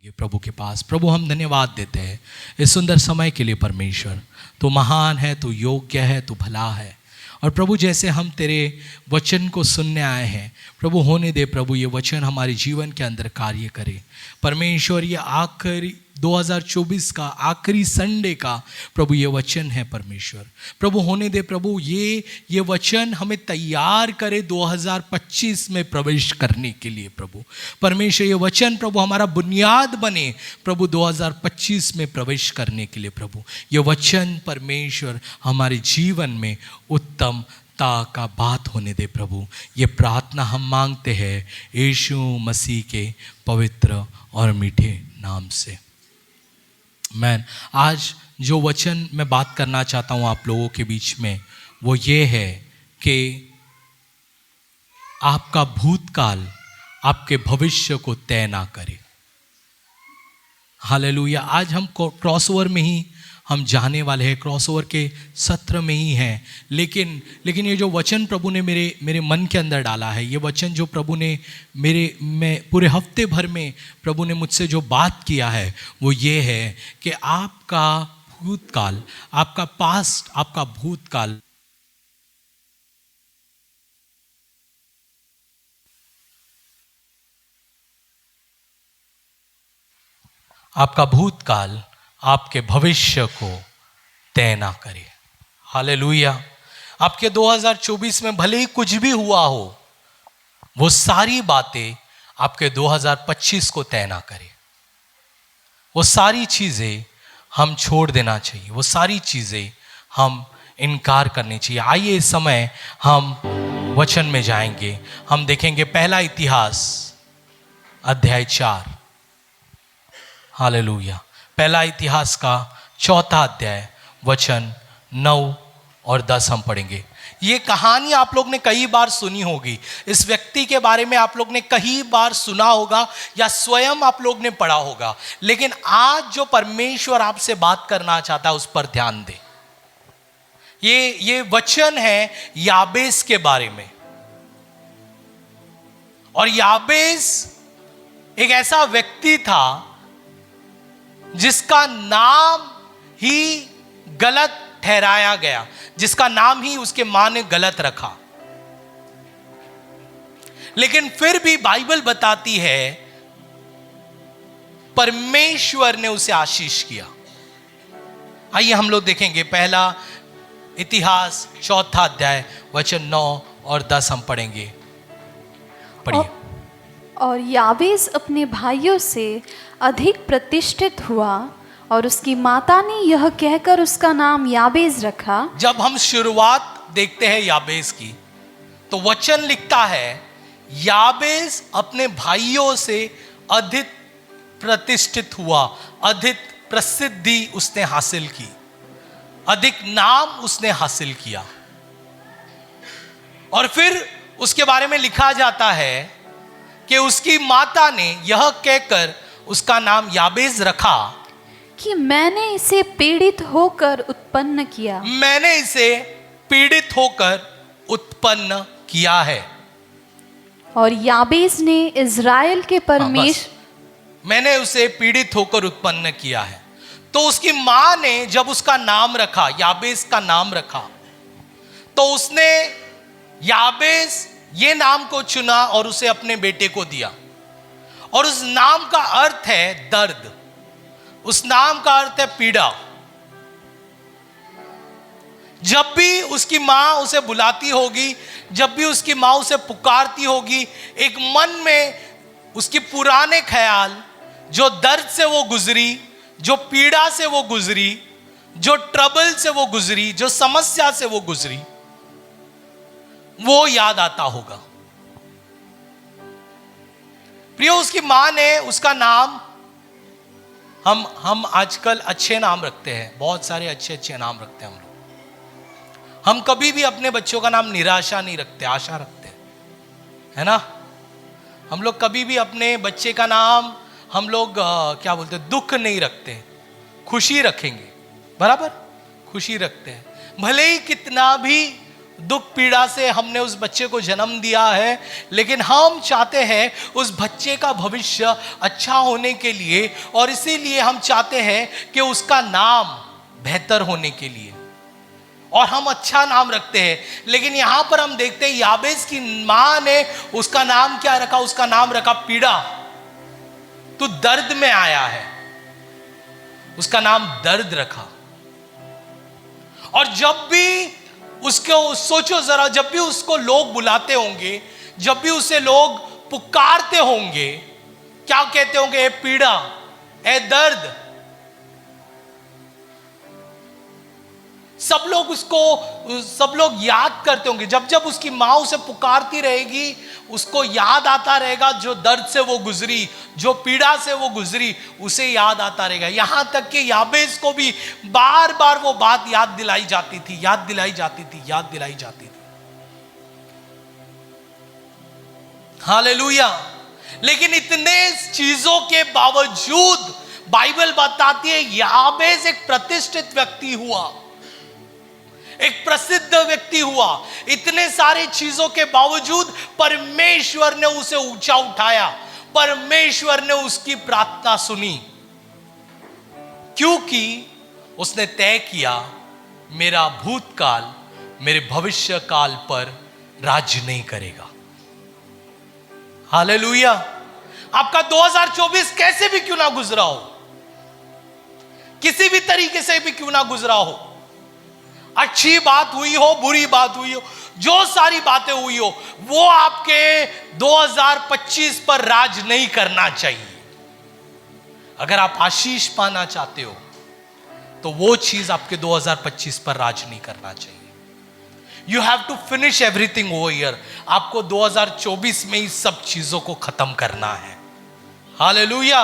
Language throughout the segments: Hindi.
ये प्रभु के पास। प्रभु हम धन्यवाद देते हैं इस सुंदर समय के लिए। परमेश्वर तो महान है, तो योग्य है, तो भला है। और प्रभु जैसे हम तेरे वचन को सुनने आए हैं, प्रभु होने दे प्रभु ये वचन हमारे जीवन के अंदर कार्य करे। परमेश्वर ये आखिरी 2024 का आखिरी संडे का प्रभु ये वचन है परमेश्वर। प्रभु होने दे प्रभु ये वचन हमें तैयार करे 2025 में प्रवेश करने के लिए। प्रभु परमेश्वर ये वचन प्रभु हमारा बुनियाद बने प्रभु 2025 में प्रवेश करने के लिए। प्रभु ये वचन परमेश्वर हमारे जीवन में उत्तमता का बात होने दे प्रभु। ये प्रार्थना हम मांगते हैं यीशु मसीह के पवित्र और मीठे नाम से। मैं आज जो वचन मैं बात करना चाहता हूँ आप लोगों के बीच में वो ये है कि आपका भूतकाल आपके भविष्य को तय ना करे। हालेलुया। आज हम क्रॉसओवर में ही हम जाने वाले हैं, क्रॉसओवर के सत्र में ही हैं। लेकिन ये जो वचन प्रभु ने मेरे मन के अंदर डाला है, ये वचन जो प्रभु ने मैं पूरे हफ्ते भर में प्रभु ने मुझसे जो बात किया है वो ये है कि आपका भूतकाल, आपका पास्ट, आपका भूतकाल आपका भूतकाल आपके भविष्य को तय ना करे। हालेलुया। आपके 2024 में भले ही कुछ भी हुआ हो, वो सारी बातें आपके 2025 को तय ना करे। वो सारी चीज़ें हम छोड़ देना चाहिए, वो सारी चीज़ें हम इनकार करनी चाहिए। आइए इस समय हम वचन में जाएंगे। हम देखेंगे पहला इतिहास अध्याय 4। हालेलुया। पहला इतिहास का 4था अध्याय वचन 9 और 10 हम पढ़ेंगे। ये कहानी आप लोग ने कई बार सुनी होगी, इस व्यक्ति के बारे में आप लोग ने कई बार सुना होगा या स्वयं आप लोग ने पढ़ा होगा। लेकिन आज जो परमेश्वर आपसे बात करना चाहता है उस पर ध्यान दें। ये वचन है याबेस के बारे में। और याबेस एक ऐसा व्यक्ति था जिसका नाम ही गलत ठहराया गया, जिसका नाम ही उसके मां ने गलत रखा। लेकिन फिर भी बाइबल बताती है परमेश्वर ने उसे आशीष किया। आइए हम लोग देखेंगे पहला इतिहास 4था अध्याय वचन 9 और 10 हम पढ़ेंगे। पढ़िए। और याबेस अपने भाइयों से अधिक प्रतिष्ठित हुआ और उसकी माता ने यह कहकर उसका नाम याबेस रखा। जब हम शुरुआत देखते हैं याबेस की तो वचन लिखता है याबेस अपने भाइयों से अधिक प्रतिष्ठित हुआ, अधिक प्रसिद्धि उसने हासिल की, अधिक नाम उसने हासिल किया। और फिर उसके बारे में लिखा जाता है कि उसकी माता ने यह कहकर उसका नाम याबेस रखा कि मैंने इसे पीड़ित होकर उत्पन्न किया। मैंने इसे पीड़ित होकर उत्पन्न किया है। और याबेस ने इज़राइल के परमेश्वर मैंने उसे पीड़ित होकर उत्पन्न किया है। तो उसकी मां ने जब उसका नाम रखा, याबेस का नाम रखा, तो उसने याबेस ये नाम को चुना और उसे अपने बेटे को दिया। और उस नाम का अर्थ है दर्द, उस नाम का अर्थ है पीड़ा। जब भी उसकी मां उसे बुलाती होगी, जब भी उसकी मां उसे पुकारती होगी, एक मन में उसकी पुराने ख्याल, जो दर्द से वो गुजरी, जो पीड़ा से वो गुजरी, जो ट्रबल से वो गुजरी, जो समस्या से वो गुजरी, वो याद आता होगा। प्रियो, उसकी मां ने उसका नाम, हम आजकल अच्छे नाम रखते हैं, बहुत सारे अच्छे नाम रखते हैं हम लोग। हम कभी भी अपने बच्चों का नाम निराशा नहीं रखते, आशा रखते हैं, है ना। हम लोग कभी भी अपने बच्चे का नाम हम लोग क्या बोलते हैं, दुख नहीं रखते, खुशी रखेंगे, बराबर खुशी रखते हैं। भले ही कितना भी दुख पीड़ा से हमने उस बच्चे को जन्म दिया है, लेकिन हम चाहते हैं उस बच्चे का भविष्य अच्छा होने के लिए, और इसीलिए हम चाहते हैं कि उसका नाम बेहतर होने के लिए, और हम अच्छा नाम रखते हैं। लेकिन यहां पर हम देखते हैं याबेस की मां ने उसका नाम क्या रखा? उसका नाम रखा पीड़ा। तू दर्द में आया है, उसका नाम दर्द रखा। और जब भी उसको सोचो जरा, जब भी उसको लोग बुलाते होंगे, जब भी उसे लोग पुकारते होंगे, क्या कहते होंगे? ए पीड़ा, ए दर्द। सब लोग याद करते होंगे। जब जब उसकी मां उसे पुकारती रहेगी, उसको याद आता रहेगा जो दर्द से वो गुजरी, जो पीड़ा से वो गुजरी, उसे याद आता रहेगा। यहां तक कि याबेस को भी बार बार वो बात याद दिलाई जाती थी, याद दिलाई जाती थी, याद दिलाई जाती थी। हालेलुया। लेकिन इतने चीजों के बावजूद बाइबल बताती है याबेस एक प्रतिष्ठित व्यक्ति हुआ, एक प्रसिद्ध व्यक्ति हुआ। इतने सारे चीजों के बावजूद परमेश्वर ने उसे ऊंचा उठाया, परमेश्वर ने उसकी प्रार्थना सुनी, क्योंकि उसने तय किया मेरा भूतकाल मेरे भविष्य काल पर राज्य नहीं करेगा। हालेलुया। आपका 2024 कैसे भी क्यों ना गुजरा हो, किसी भी तरीके से भी क्यों ना गुजरा हो, अच्छी बात हुई हो, बुरी बात हुई हो, जो सारी बातें हुई हो, वो आपके 2025 पर राज नहीं करना चाहिए। अगर आप आशीष पाना चाहते हो तो वो चीज आपके 2025 पर राज नहीं करना चाहिए। You have to finish everything over year. आपको 2024 में ही सब चीजों को खत्म करना है। हालेलुया।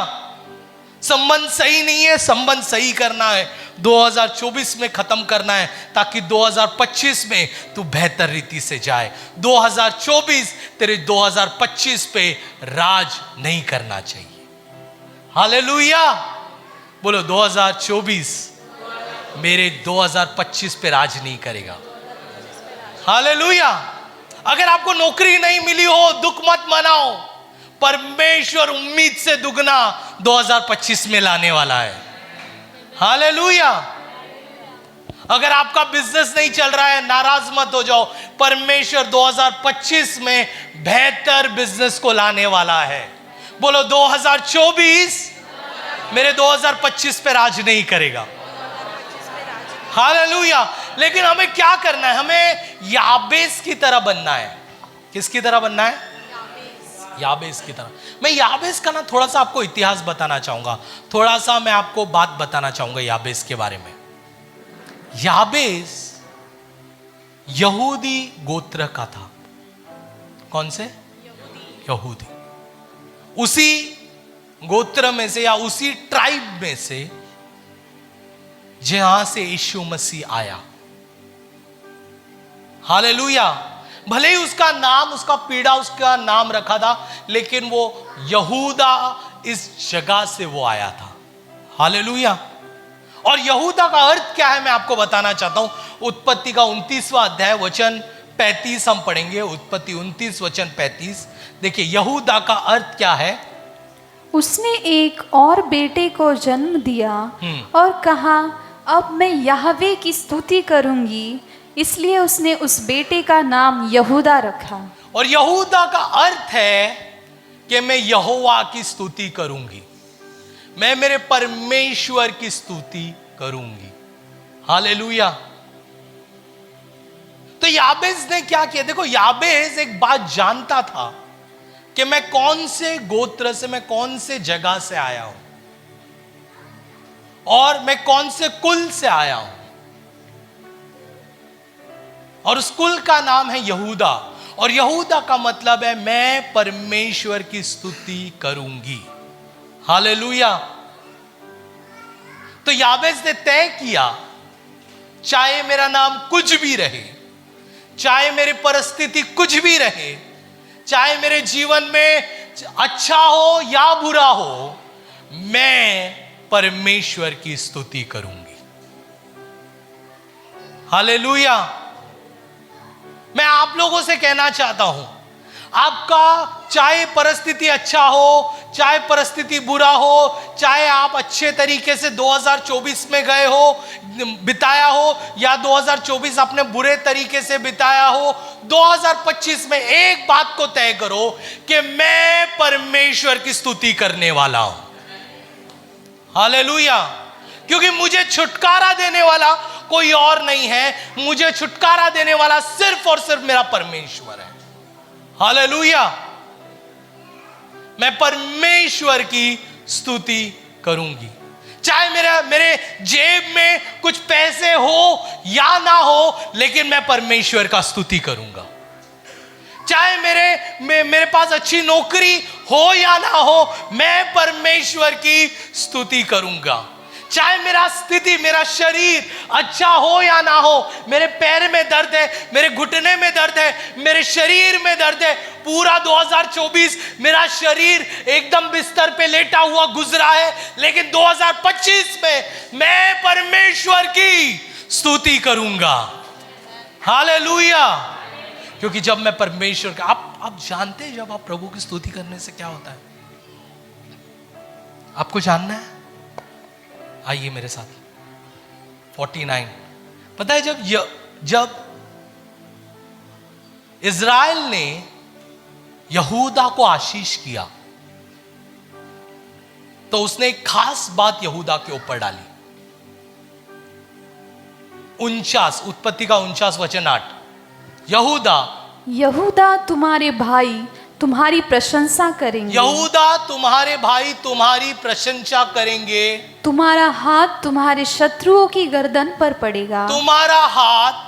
संबंध सही नहीं है, संबंध सही करना है, 2024 में खत्म करना है, ताकि 2025 में तू बेहतर रीति से जाए। 2024 तेरे 2025 पे राज नहीं करना चाहिए। हालेलुया। बोलो 2024 मेरे 2025 पे राज नहीं करेगा। हालेलुया। अगर आपको नौकरी नहीं मिली हो, दुख मत मनाओ, परमेश्वर उम्मीद से दुगना 2025 में लाने वाला है। हालेलुया। अगर आपका बिजनेस नहीं चल रहा है, नाराज मत हो जाओ, परमेश्वर 2025 में बेहतर बिजनेस को लाने वाला है। बोलो 2024 मेरे 2025 पे राज नहीं करेगा। हालेलुया। लेकिन हमें क्या करना है? हमें याबेस की तरह बनना है। किसकी तरह बनना है? याबेस की तरह। मैं याबेस का ना थोड़ा सा आपको इतिहास बताना चाहूंगा, थोड़ा सा मैं आपको बात बताना चाहूंगा याबेस के बारे में। याबेस यहूदी गोत्र का था। कौन से? यहूदी। उसी गोत्र में से या उसी ट्राइब में से जहां से यीशु मसीह आया। हालेलुया। भले ही उसका नाम, उसका पीड़ा, उसका नाम रखा था, लेकिन वो यहूदा इस जगह से वो आया था। हालेलुया। और यहूदा का अर्थ क्या है मैं आपको बताना चाहता हूं। उत्पत्ति का 29वां अध्याय वचन 35 हम पढ़ेंगे। उत्पत्ति 29 वचन 35। देखिए यहूदा का अर्थ क्या है। उसने एक और बेटे को जन्म दिया और कहा, अब मैं यहोवा की स्तुति करूंगी, इसलिए उसने उस बेटे का नाम यहूदा रखा। और यहूदा का अर्थ है कि मैं यहोवा की स्तुति करूंगी, मैं मेरे परमेश्वर की स्तुति करूंगी। हालेलुया। तो याबेस ने क्या किया? देखो याबेस एक बात जानता था कि मैं कौन से गोत्र से, मैं कौन से जगह से आया हूं और मैं कौन से कुल से आया हूं, और उस कुल का नाम है यहूदा। और यहूदा का मतलब है मैं परमेश्वर की स्तुति करूंगी। हालेलुया। तो याबेस ने तय किया, चाहे मेरा नाम कुछ भी रहे, चाहे मेरी परिस्थिति कुछ भी रहे, चाहे मेरे जीवन में अच्छा हो या बुरा हो, मैं परमेश्वर की स्तुति करूंगी। हालेलुया। मैं आप लोगों से कहना चाहता हूं, आपका चाहे परिस्थिति अच्छा हो, चाहे परिस्थिति बुरा हो, चाहे आप अच्छे तरीके से 2024 में गए हो, बिताया हो, या 2024 आपने बुरे तरीके से बिताया हो, 2025 में एक बात को तय करो कि मैं परमेश्वर की स्तुति करने वाला हूं। हालेलुया। क्योंकि मुझे छुटकारा देने वाला कोई और नहीं है, मुझे छुटकारा देने वाला सिर्फ और सिर्फ मेरा परमेश्वर है। हालेलुया। मैं परमेश्वर की स्तुति करूंगी, चाहे मेरे जेब में कुछ पैसे हो या ना हो, लेकिन मैं परमेश्वर का स्तुति करूंगा। चाहे मेरे पास अच्छी नौकरी हो या ना हो, मैं परमेश्वर की स्तुति करूंगा। चाहे मेरा स्थिति, मेरा शरीर अच्छा हो या ना हो, मेरे पैर में दर्द है, मेरे घुटने में दर्द है, मेरे शरीर में दर्द है, पूरा 2024 मेरा शरीर एकदम बिस्तर पे लेटा हुआ गुजरा है, लेकिन 2025 में मैं परमेश्वर की स्तुति करूंगा। हालेलुया। क्योंकि जब मैं परमेश्वर का, आप जानते हैं जब आप प्रभु की स्तुति करने से क्या होता है? आपको जानना है? आइए मेरे साथ 49। पता है जब इज़राइल ने यहूदा को आशीष किया, तो उसने एक खास बात यहूदा के ऊपर डाली। 49 उत्पत्ति का 49 वचन 8, यहूदा तुम्हारे भाई तुम्हारी प्रशंसा करेंगे। यहूदा तुम्हारे भाई तुम्हारी प्रशंसा करेंगे। तुम्हारा हाथ तुम्हारे शत्रुओं की गर्दन पर पड़ेगा। तुम्हारा हाथ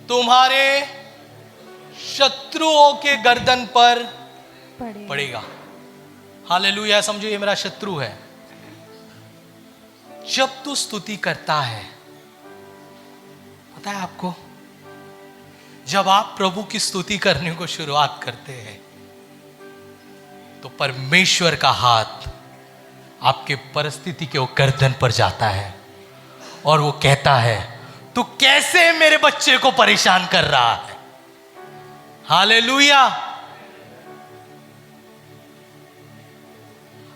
तुम्हारे शत्रुओं के गर्दन पर पड़ेगा। हालेलुया। समझो ये मेरा शत्रु है। जब तू स्तुति करता है, पता है आपको, जब आप प्रभु की स्तुति करने को शुरुआत करते हैं, तो परमेश्वर का हाथ आपके परिस्थिति के गर्दन पर जाता है और वो कहता है, तू कैसे मेरे बच्चे को परेशान कर रहा है। हालेलुया।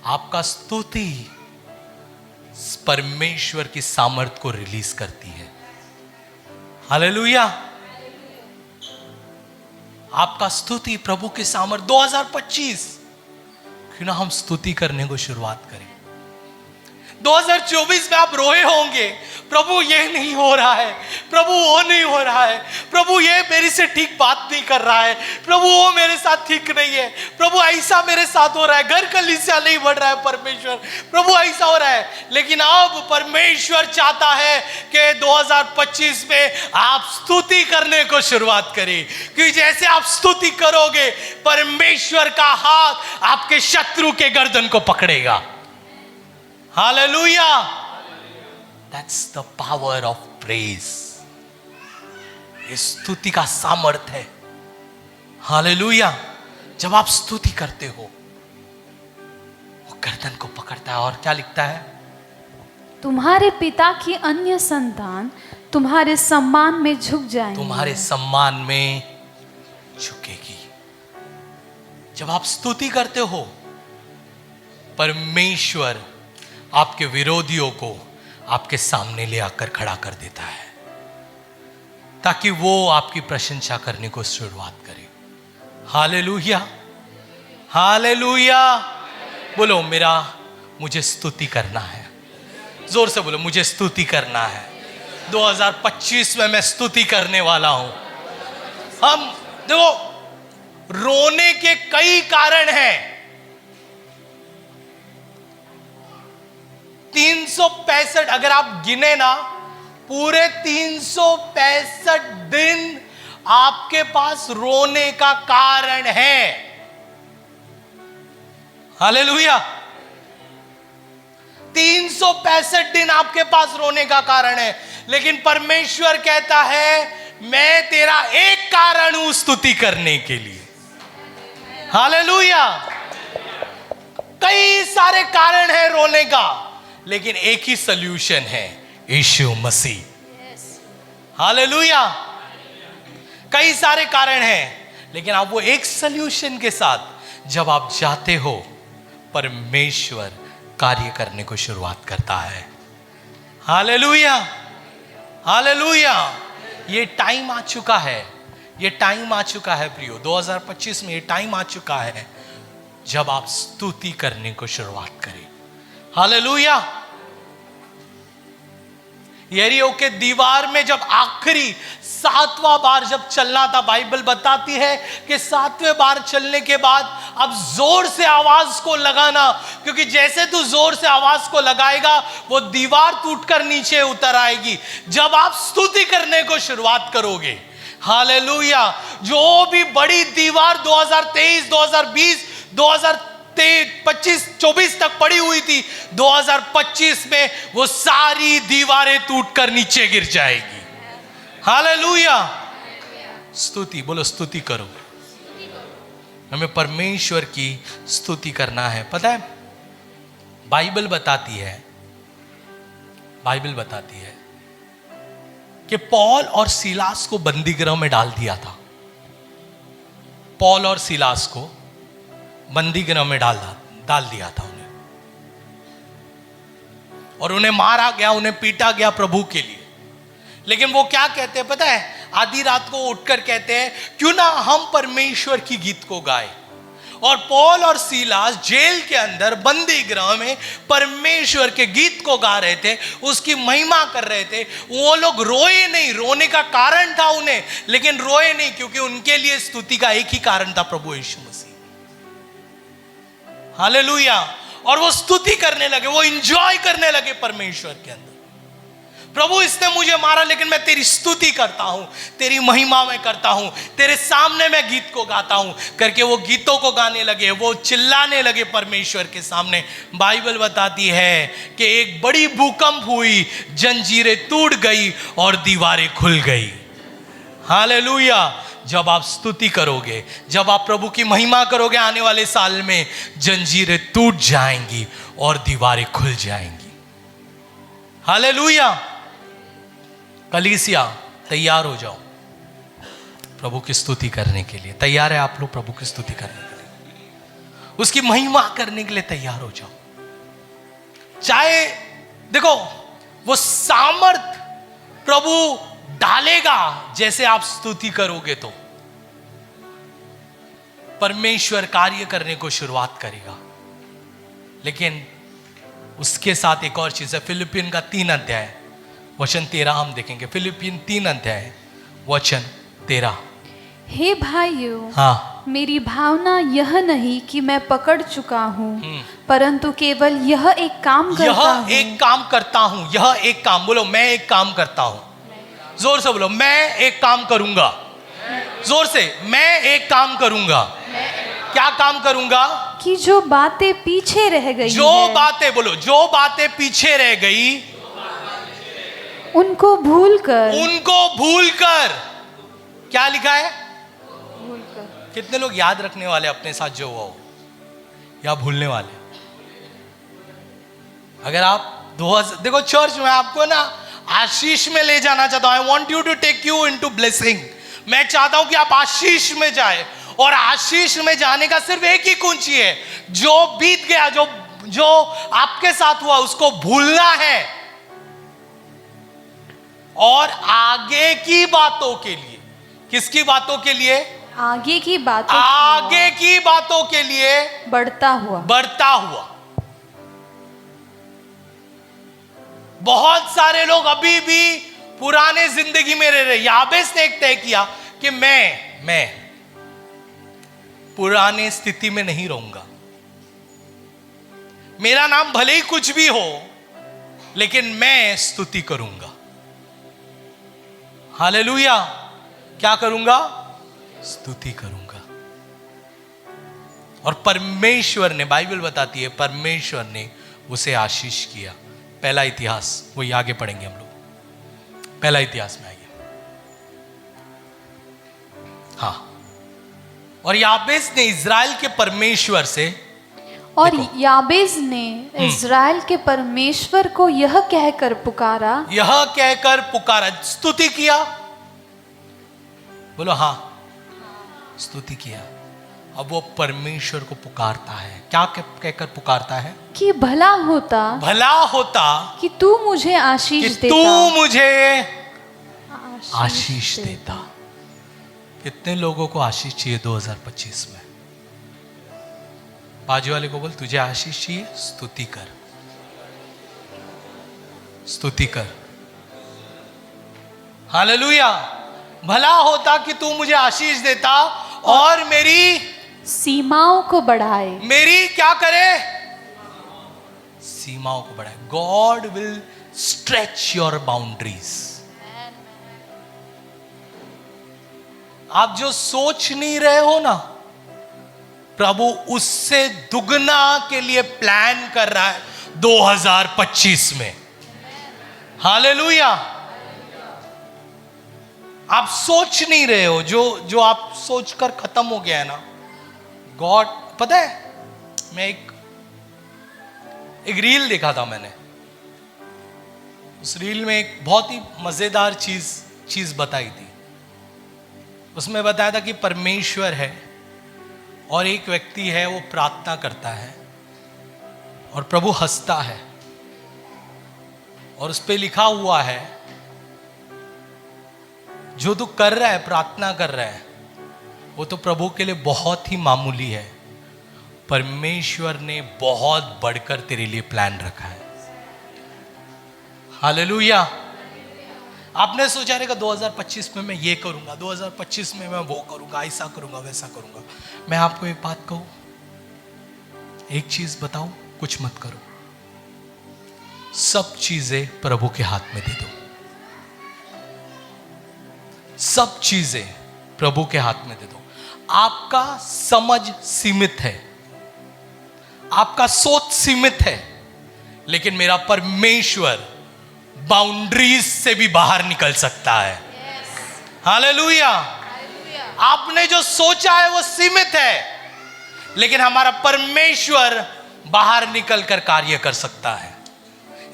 आपका स्तुति परमेश्वर की सामर्थ को रिलीज करती है। हालेलुया। आपका स्तुति प्रभु की सामर्थ। 2025 क्यों ना हम स्तुति करने को शुरुआत करें। 2024 में आप रोए होंगे, प्रभु ये नहीं हो रहा है, प्रभु वो नहीं हो रहा है, प्रभु ये मेरे से ठीक बात नहीं कर रहा है, प्रभु वो मेरे साथ ठीक नहीं है, प्रभु ऐसा मेरे साथ हो रहा है, घर कलीसिया नहीं बढ़ रहा है, परमेश्वर प्रभु ऐसा हो रहा है। लेकिन अब परमेश्वर चाहता है कि 2025 में आप स्तुति करने को शुरुआत करें, क्योंकि जैसे आप स्तुति करोगे, परमेश्वर का हाथ आपके शत्रु के गर्दन को पकड़ेगा। Hallelujah. That's the power of praise. ये स्तुति का सामर्थ है। हालेलुया। जब आप स्तुति करते हो, वो गर्दन को पकड़ता है। और क्या लिखता है? तुम्हारे पिता की अन्य संतान तुम्हारे सम्मान में झुक जाएंगे। तुम्हारे सम्मान में झुकेगी। जब आप स्तुति करते हो, परमेश्वर आपके विरोधियों को आपके सामने ले आकर खड़ा कर देता है, ताकि वो आपकी प्रशंसा करने को शुरुआत करे। हालेलुया। हालेलुया। बोलो मुझे स्तुति करना है। जोर से बोलो, मुझे स्तुति करना है। 2025 में मैं स्तुति करने वाला हूं। हम देखो, रोने के कई कारण हैं। 365 अगर आप गिने ना, पूरे 365 दिन आपके पास रोने का कारण है। हालेलुया। 365 दिन आपके पास रोने का कारण है, लेकिन परमेश्वर कहता है, मैं तेरा एक कारण हूं स्तुति करने के लिए। हालेलुया। कई सारे कारण हैं रोने का, लेकिन एक ही सल्यूशन है, यीशु मसीह। हालेलुया। कई सारे कारण हैं, लेकिन आप वो एक सल्यूशन के साथ जब आप जाते हो, परमेश्वर कार्य करने को शुरुआत करता है। Hallelujah, hallelujah. ये टाइम आ चुका है, ये टाइम आ चुका है प्रियो, 2025 में ये टाइम आ चुका है जब आप स्तुति करने को शुरुआत करें। हालेलुया। यरीहो के दीवार में जब आखिरी 7वां बार जब चलना था, बाइबल बताती है कि 7वें बार चलने के बाद अब जोर से आवाज को लगाना, क्योंकि जैसे तू जोर से आवाज को लगाएगा वो दीवार टूटकर नीचे उतर आएगी। जब आप स्तुति करने को शुरुआत करोगे, हालेलुया, जो भी बड़ी दीवार 2023, 2020, 2025, 24 तक पड़ी हुई थी, 2025 में वो सारी दीवारें टूटकर नीचे गिर जाएगी। हालेलुया। स्तुति, बोलो स्तुति करो। हमें परमेश्वर की स्तुति करना है। पता है, बाइबल बताती है कि पौल और सीलास को बंदी गृह में डाल दिया था। पौल और सीलास को बंदी गृह में डाल दिया था उन्हें, और उन्हें मारा गया, उन्हें पीटा गया प्रभु के लिए। लेकिन वो क्या कहते हैं पता है, आधी रात को उठकर कहते हैं क्यों ना हम परमेश्वर की गीत को गाए। और पौल और सीलास जेल के अंदर बंदी गृह में परमेश्वर के गीत को गा रहे थे, उसकी महिमा कर रहे थे। वो लोग रोए नहीं, रोने का कारण था उन्हें, लेकिन रोए नहीं क्योंकि उनके लिए स्तुति का एक ही कारण था, प्रभु यीशु मसीह। हालेलुया। और वो स्तुति करने लगे, वो एंजॉय करने लगे परमेश्वर के अंदर। प्रभु इसने मुझे मारा लेकिन मैं तेरी स्तुति करता हूं, तेरी महिमा में करता हूं, तेरे सामने मैं गीत को गाता हूं करके वो गीतों को गाने लगे, वो चिल्लाने लगे परमेश्वर के सामने। बाइबल बताती है कि एक बड़ी भूकंप हुई, जंजीरें टूट गई और दीवारें खुल गई। हालेलुया। जब आप स्तुति करोगे, जब आप प्रभु की महिमा करोगे, आने वाले साल में जंजीरें टूट जाएंगी और दीवारें खुल जाएंगी। हालेलुया। कलीसिया तैयार हो जाओ प्रभु की स्तुति करने के लिए। तैयार है आप लोग प्रभु की स्तुति करने के लिए, उसकी महिमा करने के लिए तैयार हो जाओ। चाहे देखो वो सामर्थ प्रभु डालेगा, जैसे आप स्तुति करोगे तो परमेश्वर कार्य करने को शुरुआत करेगा। लेकिन उसके साथ एक और चीज है, फिलिपियन का 3 अध्याय वचन 13 हम देखेंगे। फिलिपियन 3 अध्याय वचन 13। हे भाइयों, हाँ, मेरी भावना यह नहीं कि मैं पकड़ चुका हूँ, परंतु केवल यह एक काम करता हूँ। एक काम करता हूं, यह एक काम, बोलो मैं एक काम करता हूं। जोर से बोलो, मैं एक काम करूंगा। जोर से, मैं एक काम करूंगा। क्या काम करूंगा? कि जो बातें पीछे रह गई, जो बातें, बोलो जो बातें पीछे रह गई, उनको भूलकर क्या लिखा है? भूलकर। कितने लोग याद रखने वाले अपने साथ जो हुआ हो, या भूलने वाले? अगर आप देखो चर्च में आपको ना आशीष में ले जाना चाहता हूं। I want you to take you into blessing. मैं चाहता हूं कि आप आशीष में जाए, और आशीष में जाने का सिर्फ एक ही कुंजी है, जो बीत गया, जो आपके साथ हुआ उसको भूलना है, और आगे की बातों के लिए। किसकी बातों के लिए? आगे की बातों के लिए बढ़ता हुआ। बहुत सारे लोग अभी भी पुराने जिंदगी में रह रहे। याबेस ने एक तय किया कि मैं पुराने स्थिति में नहीं रहूंगा। मेरा नाम भले ही कुछ भी हो, लेकिन मैं स्तुति करूंगा। हालेलुया। क्या करूंगा? स्तुति करूंगा। और परमेश्वर ने, बाइबल बताती है, परमेश्वर ने उसे आशीष किया। पहला इतिहास, वही आगे पढ़ेंगे हम लोग। पहला इतिहास में आइए। हाँ, और याबेस ने इज़राइल के परमेश्वर से, और याबेस ने इज़राइल के परमेश्वर को यह कहकर पुकारा, स्तुति किया। बोलो हाँ, स्तुति किया। अब वो परमेश्वर को पुकारता है। क्या कहकर पुकारता है? कि भला होता कि तू मुझे आशीष कि देता। तू मुझे आशीष देता। कितने लोगों को आशीष चाहिए 2025 में? बाजू वाले को बोल, तुझे आशीष चाहिए, स्तुति कर, स्तुति कर। हालेलुया। भला होता कि तू मुझे आशीष देता और मेरी सीमाओं को बढ़ाए। मेरी क्या करे? सीमाओं को बढ़ाए। God will stretch your boundaries. आप जो सोच नहीं रहे हो ना, प्रभु उससे दुगना के लिए प्लान कर रहा है 2025 में। हालेलुया। आप सोच नहीं रहे हो, जो आप सोचकर खत्म हो गया है ना, गॉड, पता है, मैं एक रील देखा था मैंने। उस रील में एक बहुत ही मजेदार चीज बताई थी। उसमें बताया था कि परमेश्वर है और एक व्यक्ति है, वो प्रार्थना करता है और प्रभु हंसता है और उस पे लिखा हुआ है, जो तू कर रहा है, प्रार्थना कर रहा है, वो तो प्रभु के लिए बहुत ही मामूली है। परमेश्वर ने बहुत बढ़कर तेरे लिए प्लान रखा है। हालेलुया। आपने सोचा रहेगा 2025 में मैं ये करूंगा, 2025 में मैं वो करूंगा, ऐसा करूंगा, वैसा करूंगा। मैं आपको एक बात कहूं, एक चीज बताऊं, कुछ मत करो। सब चीजें प्रभु के हाथ में दे दो। सब चीजें प्रभु के हाथ में दे दो। आपका समझ सीमित है, आपका सोच सीमित है, लेकिन मेरा परमेश्वर बाउंड्रीज से भी बाहर निकल सकता है। हालेलुया। आपने जो सोचा है वो सीमित है, लेकिन हमारा परमेश्वर बाहर निकलकर कार्य कर सकता है।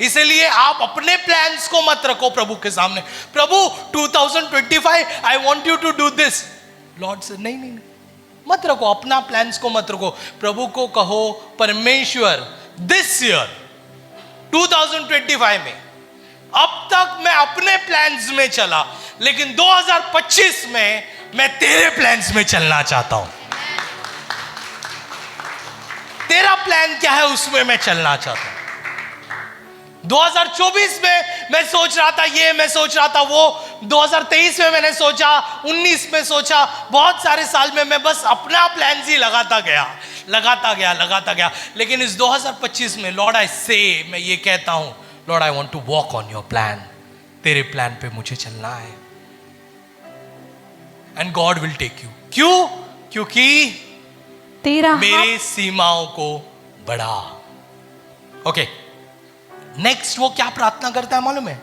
इसलिए आप अपने प्लान्स को मत रखो प्रभु के सामने। प्रभु 2025 I want you to do this. Lord से नहीं, मत रखो, अपना प्लान्स को मत रखो। प्रभु को कहो, परमेश्वर दिस ईयर 2025 में अब तक मैं अपने प्लान्स में चला, लेकिन 2025 में मैं तेरे प्लान्स में चलना चाहता हूं। तेरा प्लान क्या है उसमें मैं चलना चाहता हूं। 2024 में मैं सोच रहा था ये, मैं सोच रहा था वो, 2023 में मैंने सोचा, 19 में सोचा, बहुत सारे साल में मैं बस अपना प्लान ही लगाता गया। लेकिन इस 2025 में लॉर्ड आई से, मैं ये कहता हूं, lord I want to walk on your plan. तेरे प्लान पे मुझे चलना है। And God will take you. क्यों? क्योंकि तेरा मेरे सीमाओं को बढ़ा। ओके, नेक्स्ट वो क्या प्रार्थना करता है मालूम है?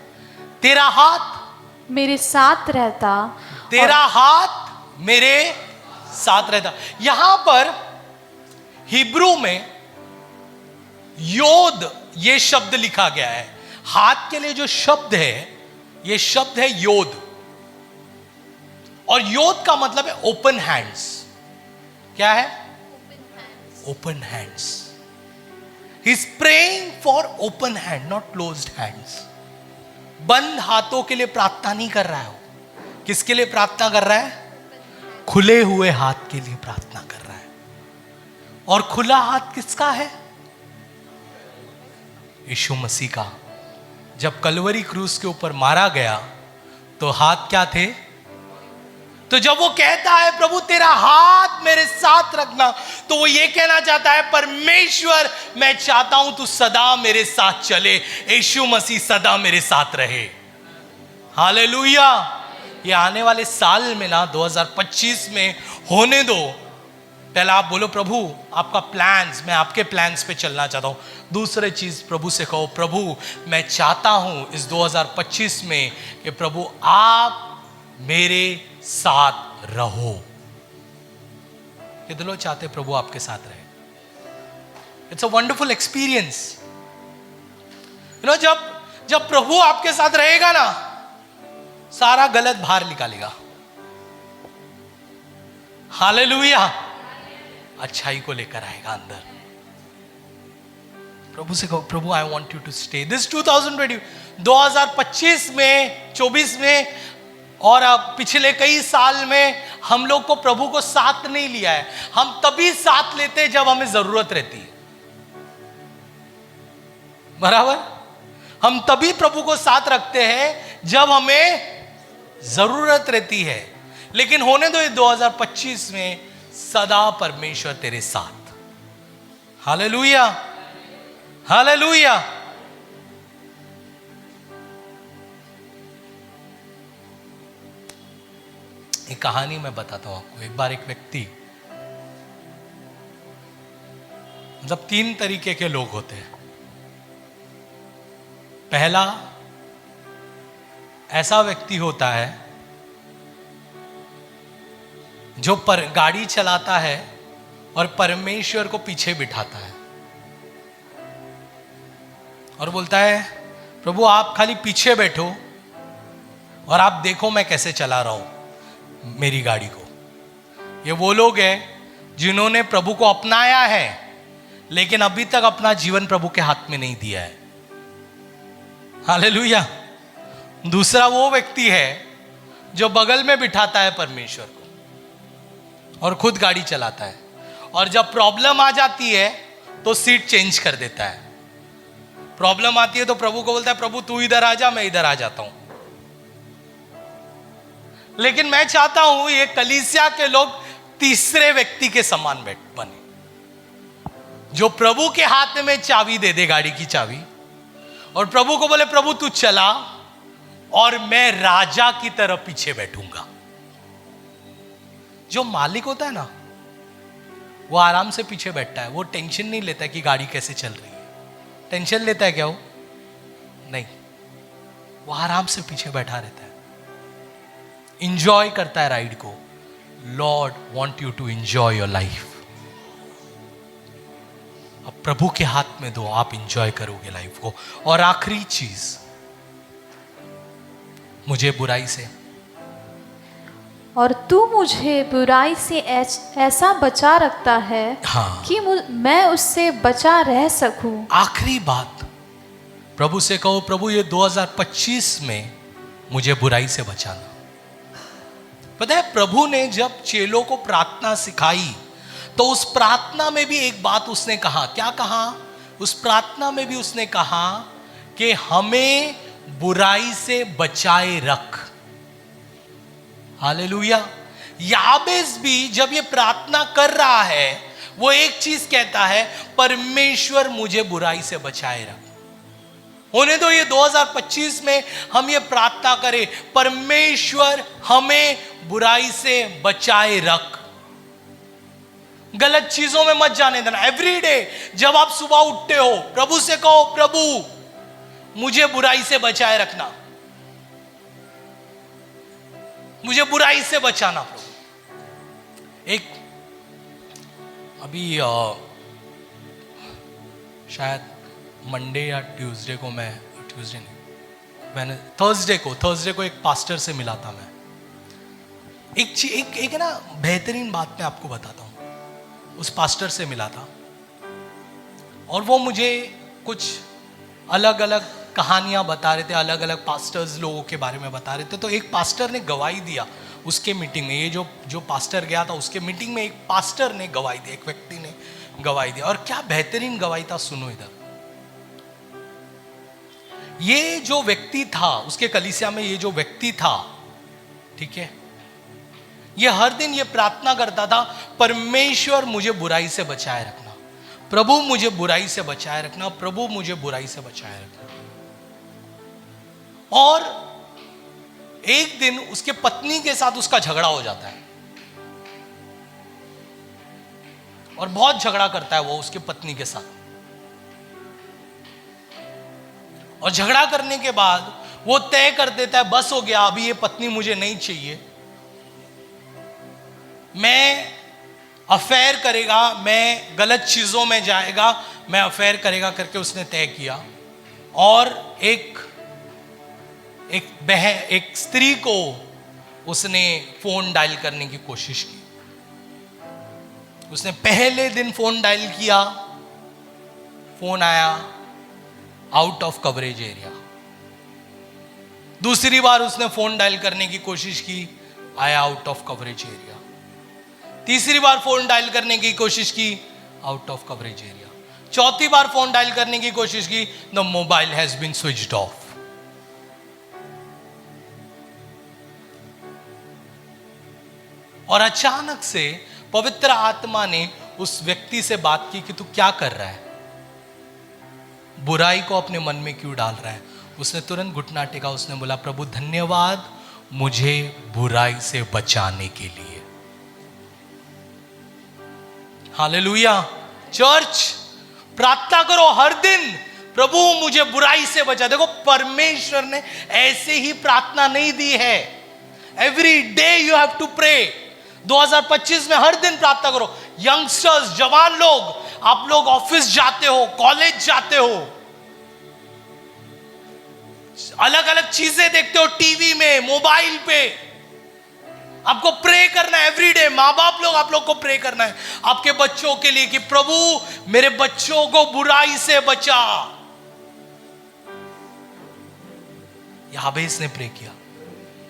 तेरा हाथ मेरे साथ रहता। तेरा हाथ मेरे साथ रहता। यहां पर हिब्रू में योद ये शब्द लिखा गया है। हाथ के लिए जो शब्द है, ये शब्द है योद, और योद का मतलब है ओपन हैंड्स। क्या है? Open hands. He is praying for open hand, not closed hands. बंद हाथों के लिए प्रार्थना नहीं कर रहा है। किसके लिए प्रार्थना कर रहा है? खुले हुए हाथ के लिए प्रार्थना कर रहा है। और खुला हाथ किसका है? यीशु मसीह का। जब कलवरी क्रूस के ऊपर मारा गया तो हाथ क्या थे? तो जब वो कहता है प्रभु तेरा हाथ मेरे साथ रखना, तो वो ये कहना चाहता है, परमेश्वर मैं चाहता हूं तू सदा मेरे साथ चले, यीशु मसीह सदा मेरे साथ रहे। हालेलुया। ये आने वाले साल में ना 2025 में होने दो। पहला आप बोलो प्रभु आपका प्लान्स, मैं आपके प्लान्स पे चलना चाहता हूं। दूसरी चीज प्रभु से कहो, प्रभु मैं चाहता हूं इस 2025 में कि प्रभु आप मेरे साथ रहो। कितने लोग चाहते प्रभु आपके साथ रहे? It's a wonderful experience. जब प्रभु आपके साथ रहेगा ना, सारा गलत बाहर निकालेगा। हालेलुया, अच्छाई को लेकर आएगा अंदर। प्रभु से कहो, प्रभु I want you to stay this 2025 में, 24 में और अब पिछले कई साल में हम लोग को प्रभु को साथ नहीं लिया है। हम तभी साथ लेते हैं जब हमें जरूरत रहती है, बराबर। हम तभी प्रभु को साथ रखते हैं जब हमें जरूरत रहती है। लेकिन होने दो ये 2025 में सदा परमेश्वर तेरे साथ। Hallelujah, hallelujah. एक कहानी मैं बताता हूं आपको। एक बार एक व्यक्ति, मतलब 3 तरीके के लोग होते हैं। पहला ऐसा व्यक्ति होता है जो गाड़ी चलाता है और परमेश्वर को पीछे बिठाता है और बोलता है, प्रभु आप खाली पीछे बैठो और आप देखो मैं कैसे चला रहा हूं मेरी गाड़ी को। ये वो लोग हैं जिन्होंने प्रभु को अपनाया है लेकिन अभी तक अपना जीवन प्रभु के हाथ में नहीं दिया है। हालेलुया। दूसरा वो व्यक्ति है जो बगल में बिठाता है परमेश्वर को और खुद गाड़ी चलाता है, और जब प्रॉब्लम आ जाती है तो सीट चेंज कर देता है। प्रॉब्लम आती है तो प्रभु को बोलता है, प्रभु तू इधर आ जा, मैं इधर आ जाता हूं। लेकिन मैं चाहता हूं ये कलीसिया के लोग तीसरे व्यक्ति के समान बने, जो प्रभु के हाथ में चाबी दे दे, गाड़ी की चाबी, और प्रभु को बोले, प्रभु तू चला और मैं राजा की तरह पीछे बैठूंगा। जो मालिक होता है ना, वो आराम से पीछे बैठता है। वो टेंशन नहीं लेता कि गाड़ी कैसे चल रही है। टेंशन लेता है क्या वो? नहीं, वो आराम से पीछे बैठा रहता है, इंजॉय करता है राइड को। Lord want you to enjoy your life. अब प्रभु के हाथ में दो, आप इंजॉय करोगे लाइफ को। और आखिरी चीज, मुझे बुराई से, और तू मुझे बुराई से ऐसा बचा रखता है हाँ, कि मैं उससे बचा रह सकूं। आखिरी बात, प्रभु से कहो, प्रभु ये 2025 में मुझे बुराई से बचाना। पता है प्रभु ने जब चेलों को प्रार्थना सिखाई तो उस प्रार्थना में भी एक बात उसने कहा। क्या कहा? उस प्रार्थना में भी उसने कहा कि हमें बुराई से बचाए रख। हालेलुया। याबेस भी जब ये प्रार्थना कर रहा है, वो एक चीज कहता है, परमेश्वर मुझे बुराई से बचाए रख। होने दो ये 2025 में हम ये प्रार्थना करें, परमेश्वर हमें बुराई से बचाए रख। गलत चीजों में मत जाने देना। एवरी डे जब आप सुबह उठते हो, प्रभु से कहो, प्रभु मुझे बुराई से बचाए रखना, मुझे बुराई से बचाना प्रभु। एक अभी शायद मंडे या ट्यूसडे को, मैं ट्यूसडे नहीं, मैंने थर्सडे को एक पास्टर से मिला था। मैं एक ना बेहतरीन बात मैं आपको बताता हूं। उस पास्टर से मिला था और वो मुझे कुछ अलग अलग कहानियां बता रहे थे, अलग अलग पास्टर्स लोगों के बारे में बता रहे थे। तो एक पास्टर ने गवाही दिया उसके मीटिंग में। ये जो पास्टर गया था उसके मीटिंग में एक पास्टर ने गवाही दी, एक व्यक्ति ने गवाही दी। और क्या बेहतरीन गवाही था, सुनो इधर। ये जो व्यक्ति था उसके कलीसिया में, ये जो व्यक्ति था, ठीक है, ये हर दिन ये प्रार्थना करता था, परमेश्वर मुझे बुराई से बचाए रखना, प्रभु मुझे बुराई से बचाए रखना, प्रभु मुझे बुराई से बचाए रखना। और एक दिन उसके पत्नी के साथ उसका झगड़ा हो जाता है और बहुत झगड़ा करता है वो उसके पत्नी के साथ। और झगड़ा करने के बाद वो तय कर देता है, बस हो गया, अभी ये पत्नी मुझे नहीं चाहिए, मैं अफेयर करेगा, मैं गलत चीजों में जाएगा, मैं अफेयर करेगा करके उसने तय किया। और एक स्त्री को उसने फोन डायल करने की कोशिश की उसने पहले दिन फोन डायल किया, फोन आया आउट ऑफ कवरेज एरिया। दूसरी बार उसने फोन डायल करने की कोशिश की, आया आउट ऑफ कवरेज एरिया। तीसरी बार फोन डायल करने की कोशिश की, आउट ऑफ कवरेज एरिया। चौथी बार फोन डायल करने की कोशिश की, the mobile has been switched off. और अचानक से पवित्र आत्मा ने उस व्यक्ति से बात की कि तू क्या कर रहा है, बुराई को अपने मन में क्यों डाल रहा है। उसने तुरंत घुटना टेका, उसने बोला प्रभु धन्यवाद मुझे बुराई से बचाने के लिए। हालेलुया। चर्च प्रार्थना करो हर दिन, प्रभु मुझे बुराई से बचा। देखो परमेश्वर ने ऐसे ही प्रार्थना नहीं दी है, every day you have to pray. 2025 में हर दिन प्रार्थना करो। यंगस्टर्स, जवान लोग, आप लोग ऑफिस जाते हो, कॉलेज जाते हो, अलग अलग चीजें देखते हो टीवी में, मोबाइल पे, आपको प्रे करना है एवरीडे। माँ बाप लोग, आप लोग को प्रे करना है आपके बच्चों के लिए कि प्रभु मेरे बच्चों को बुराई से बचा। याबेस ने प्रे किया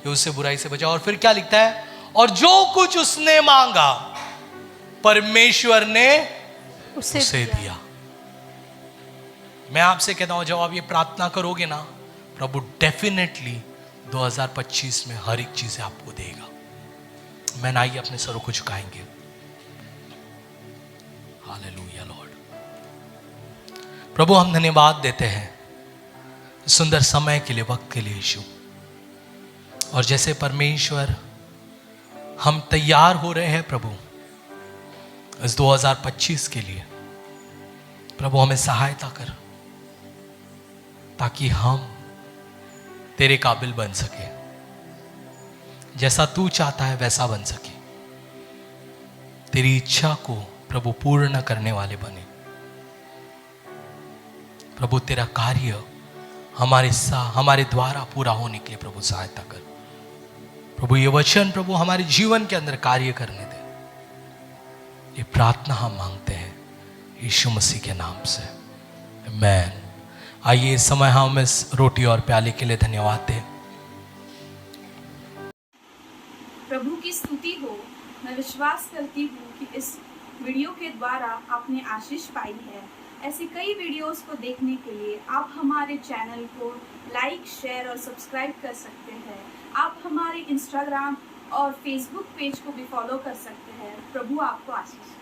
कि उससे बुराई से बचा। और फिर क्या लिखता है, और जो कुछ उसने मांगा परमेश्वर ने उसे दिया। मैं आपसे कहता हूं जब आप ये प्रार्थना करोगे ना, प्रभु डेफिनेटली 2025 में हर एक चीज आपको देगा। मैं आइए अपने सरों को झुकाएंगे। Hallelujah Lord. प्रभु हम धन्यवाद देते हैं सुंदर समय के लिए, वक्त के लिए यीशु। और जैसे परमेश्वर हम तैयार हो रहे हैं प्रभु इस 2025 के लिए, प्रभु हमें सहायता कर ताकि हम तेरे काबिल बन सके, जैसा तू चाहता है वैसा बन सके, तेरी इच्छा को प्रभु पूर्ण करने वाले बने। प्रभु तेरा कार्य हमारे द्वारा पूरा होने के लिए प्रभु सहायता कर। प्रभु ये वचन प्रभु हमारे जीवन के अंदर कार्य करने दे। ये प्रार्थना हम मांगते हैं यीशु मसीह के नाम से, आमीन। आइए इस समय हम इस रोटी और प्याले के लिए धन्यवाद दें। प्रभु की स्तुति हो। मैं विश्वास करती हूँ कि इस वीडियो के द्वारा आपने आशीष पाई है। ऐसी कई वीडियोस को देखने के लिए आप हमारे चैनल को लाइक, शेयर और सब्सक्राइब कर सकते हैं। आप हमारे इंस्टाग्राम और फेसबुक पेज को भी फॉलो कर सकते हैं। प्रभु आपको आशीष